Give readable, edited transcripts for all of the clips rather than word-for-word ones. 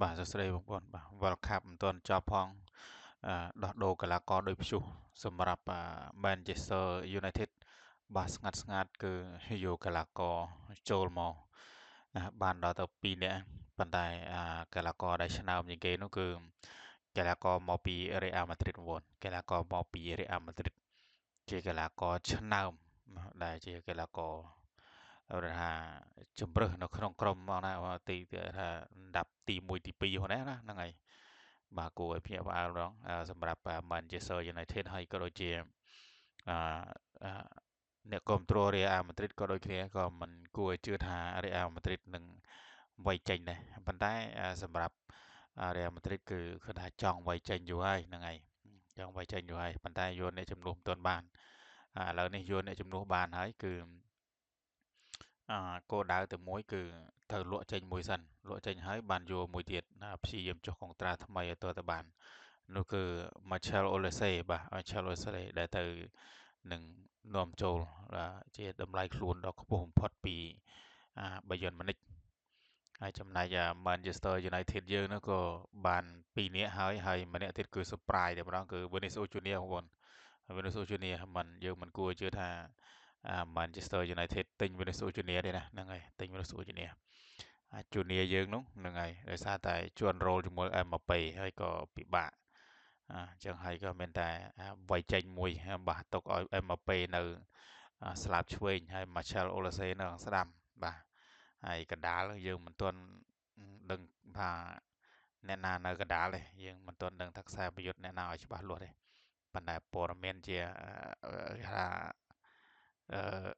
បាទសួស្តីបងប្អូនបាទ World Cup មិនទាន់ចប់ផងដោះដូរកីឡាករដោយព្យុះសម្រាប់Manchester United បាទស្ងាត់គឺយកកីឡាករចូលមកបានដល់ទៅ2នាក់ប៉ុន្តែកីឡាករដែលឆ្នើមជាងគេនោះគឺកីឡាករមកពី Real Madrid បងប្អូនកីឡាករមកពី Real Madrid ជាកីឡាករឆ្នើមដែលជាកីឡាកររថាជំរើសនៅក្នុងក្រុមមកណាទីថាអណ្ដាប់ទី1ទី2ហ្នឹងណាហ្នឹងហើយបាទគួរឲ្យភ្ញាក់ផ្អើលម្ដងសម្រាប់ Manchester United ហើយក៏ដូចជាអឺអឺអ្នកគ្រប់គ្រង Real Madrid ក៏ដូចគ្នាក៏មិនគួរឲ្យជឿថា Real Madrid នឹងវាយចេញដែរប៉ុន្តែសម្រាប់ Real Madrid គឺគាត់ថាចង់វាយចេញយូរហើយហ្នឹងហើយចង់វាយចេញយូរហើយប៉ុន្តែយកអ្នកជំនួសមិនទាន់បានឥឡូវនេះយកអ្នកជំនួសបានហើយគឺគោលដៅតែមួយគឺត្រូវលក់ចេញមួយសិនលក់ចេញហើយបានយកមួយទៀតព្យាយាមចុះកុងត្រាថ្មីឲ្យទាល់តែបាននោះគឺ Marcel Olise បាទ Marcel Olise ដែលទៅនឹងនាំចូលជាតម្លៃខ្លួនដ៏ខ្ពស់បំផុតពីBayern Munich ហើយចំណែកManchester United យើងនោះក៏បាន2នាក់ហើយម្នាក់ទៀតគឺ surprise តែម្ដងគឺ Vinicius Junior បងប្អូន Vinicius Junior យើងមិនគួរជឿថាManchester United ទិញ Vinicius Junior ទេណាហ្នឹងហើយទិញ Vinicius Junior Junior យើងនោះហ្នឹងហើយដោយសារតែជួនរ៉ូលជាមួយ Mbappe ហើយក៏ពិបាកអញ្ចឹងហើយក៏មានតែវាយចេញមួយបាទទុកឲ្យ Mbappe នៅស្លាប់ឆ្វេងហើយ Marcel Olise នៅខាងស្ដាំបាទហើយកណ្ដាលយើងមិនទាន់ដឹងថាអ្នកណានៅកណ្ដាលទេយើងមិនទាន់ដឹងថាខ្សែប្រយុទ្ធអ្នកណាឲ្យច្បាស់លាស់ទេប៉ុន្តែព័ត៌មានជាថា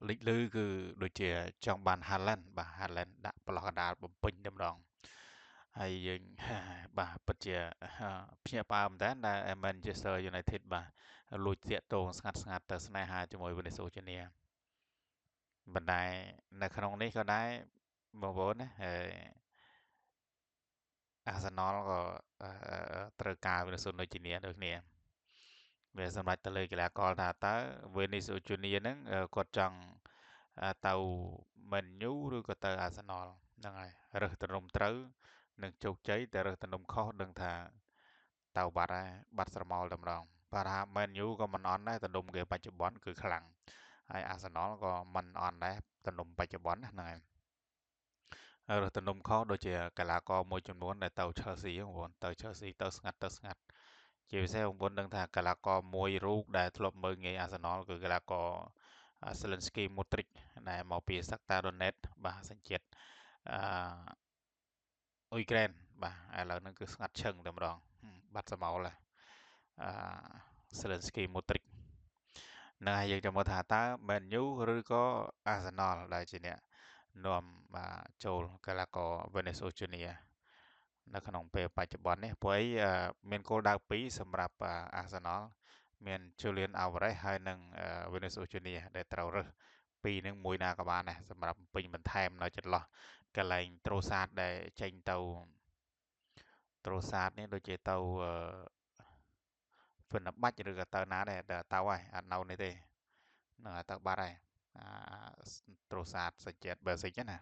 លេចលឺគឺដូចជាចង់បាន Haaland បាទ Haaland ដាក់ប្លោះកណ្ដាលបំពេញតែម្ដងហើយយើងបាទពិតជាភ្ញាក់ផ្អើលមែនតើដែល Manchester United បាទលួចតាកតងស្ងាត់ទៅស្នេហាជាមួយ Vinicius Junior ប៉ុន្តែនៅក្នុងនេះក៏ដែរបងប្អូនណាArsenal ក៏ត្រូវការ Vinicius Junior ដូចគ្នាវាសម្រាប់ទៅលើកីឡាករថាតើ Vinicius Junior ហ្នឹងគាត់ចង់ទៅ Man U ឬក៏ទៅ Arsenal ហ្នឹងហើយរើសទំនុំត្រូវនឹងជោគជ័យតែរើសទំនុំខុសដឹងថាទៅបាត់ហើយបាត់ស្រមោលតែម្ដងបាទថា Man U ក៏មិនអន់ដែរទំនុំគេបច្ចុប្បន្នគឺខ្លាំងហើយ Arsenal ក៏មិនអន់ដែរទំនុំបច្ចុប្បន្នហ្នឹងហើយរើសទំនុំខុសដូចជាកីឡាករមួយចំនួនដែលទៅ Chelsea បងប្អូនទៅ Chelsea ទៅស្ងាត់ជាពិសេសបងប្អូនដឹងថាកីឡាករមួយរូបដែលធ្លាប់មើលងាយ Arsenal គឺកីឡាករ Zelensky Modric ដែលមកពី Shakhtar Donetsk បាទសញ្ជាតិអឺអ៊ុយក្រែនបាទឥឡូវហ្នឹងគឺស្ងាត់ឈឹងតែម្ដងបាត់សមោលហើយអឺ Zelensky Modric ហ្នឹងហើយយើងចាំមើលថាតើ Man U ឬក៏ Arsenal ដែលជាអ្នកនាំចូលកីឡាករ Vinicius Junior នៅក្នុងពេលបច្ចុប្បន្ននេះព្រោះអីមានគោលដៅ2សម្រាប់ Arsenal មាន Julian Alvarez ហើយនិង Vinicius Junior ដែលត្រូវរើសពីរនឹងមួយណាក៏បានដែរសម្រាប់ពេញបន្ថែមនៅចន្លោះកន្លែងត្រូសាតដែលចេញទៅត្រូសាតនេះដូចជាទៅវិនបាច់ឬក៏ទៅណាដែរទៅហើយអត់នៅនេះទេនឹងទៅបាត់ហើយអាត្រូសាតសញ្ជាតិបែលស៊ិកណា